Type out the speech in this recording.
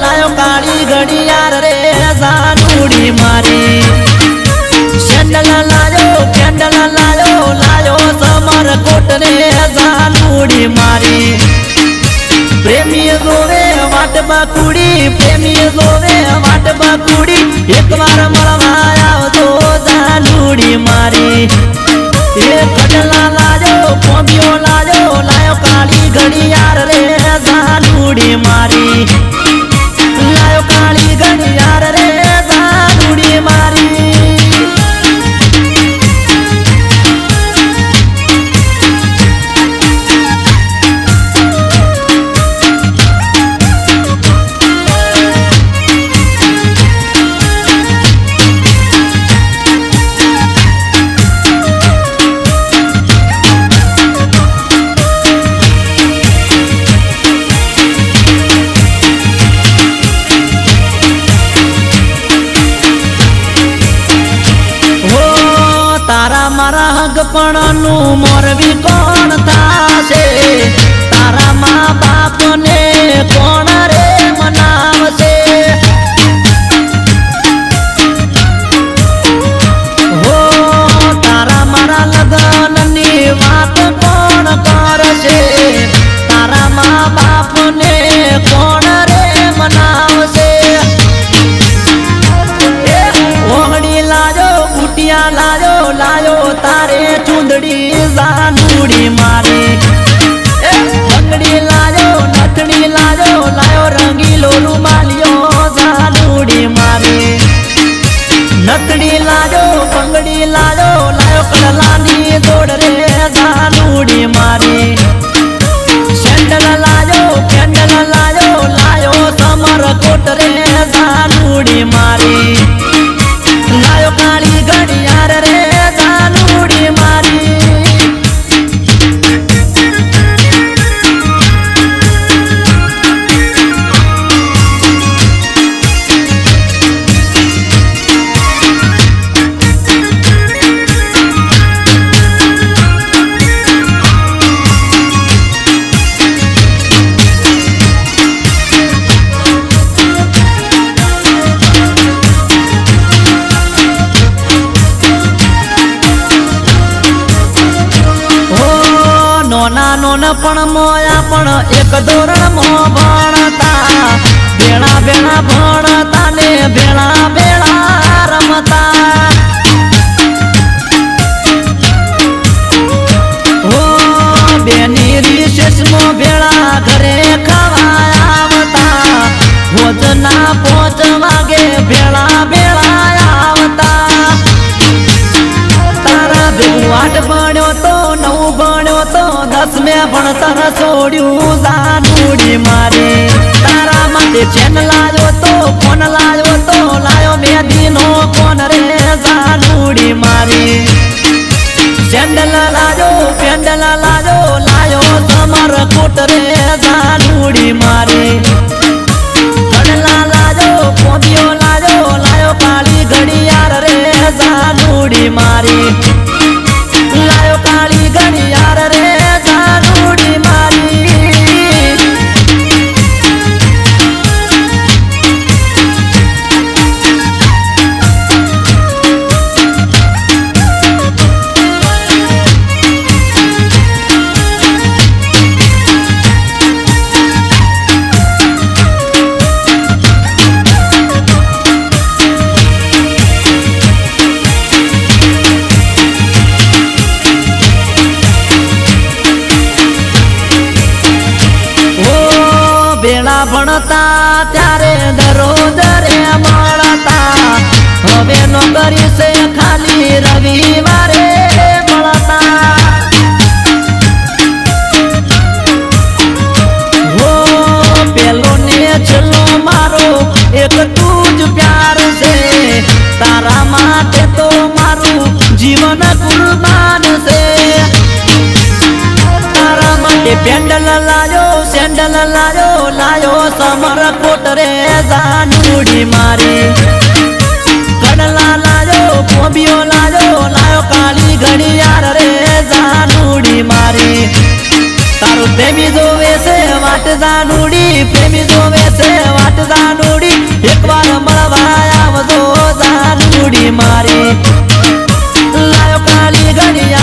लायो काली घड़ियार रे जानूड़ी मारी सैंडल लायो कैंडल लायो समर कोट रे जानूड़ी मारी प्रेमी जोवे वाट बाकुड़ी प्रेमी जोवे वाट बाकुड़ी एक बार मळवा आवजो जानूड़ी मारी ये खडला लायो कोबियो लायो काली घड़ियार रे जानूड़ी मारी लायो काली घड़ियार रे जानूड़ी मारी मारा हगपणनु मोरवी कोण थाशे तारा माँ बाप ने कोण रे मनावशे हो तारा मारा लगन नी वात कोण करशे तारा माँ बाप ने कोण रे मनावशे ओहड़ी लाजो कुटिया लायो तारे चूंदड़ी जानूड़ी मारी बंगड़ी लायो नथड़ी लायो रंगीलो रुमालियो जानूड़ी मारी नथड़ी लायो बंगड़ी लायो कड़लानी जोड़ रे जानूड़ी मारी सैंडल लायो कैंडल लायो समर कोट रे जानूड़ी मारी लायो काली घड़ियार रे जानूड़ी मारी नोना पण मोया पण एक धोरण मो भणता बेड़ा बेड़ा भणता ने बेड़ा बेड़ा रमता हो बेनी रिसेस मो बेड़ा घरे खवाया आवता भोजना 5 वागे बेड़ा बेड़ा आवता तारा बेवाट बण्यो तो 9 बण्यो तो 10 में भणतर छोड्यू जानूड़ी मारी तारा माटे चेन लायो तो फोन लायो मेहंदी नो कोन रे जानूड़ी मारी सैंडल लायो पेंडल लायो समर कोट रे जानूड़ी मारी कड़ला लायो कोबियो लायो काली घड़ियार रे जानूड़ी मारी लायो काली घड़ियार रे जानूड़ी मारी बेड़ा भणता त्यारे दररोज रे मळता हवे नौकरी से खाली रविवारे मळता हो પેન્ડલ લાયો સેન્ડલ લાયો સમર કોટ રે જાનુડી મારી કડલા લાયો કોબીઓ લાયો કાળી ઘડિયાળ રે જાનુડી મારી તારું પ્રેમી જોવે છે વાટ જાનુડી પ્રેમી જોવે છે વાટ જાનુડી એકવાર મળવા આવજો જાનુડી મારી લાયો કાળી ઘડિયાળ